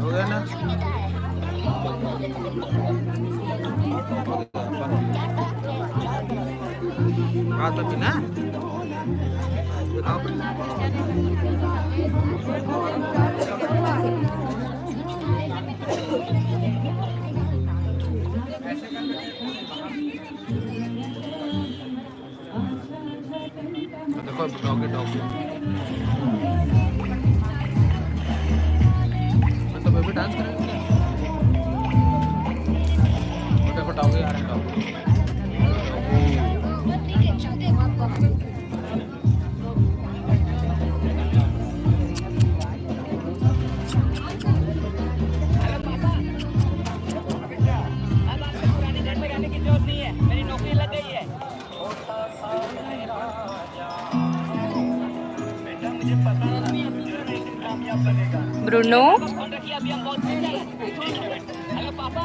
हो गया ना? कहा तो बिना देखो डॉगी डॉगी मैं तो बेबी डांस करेंगे देखो डॉगी आ रहा है डॉगी ब्रूनो हेलो पापा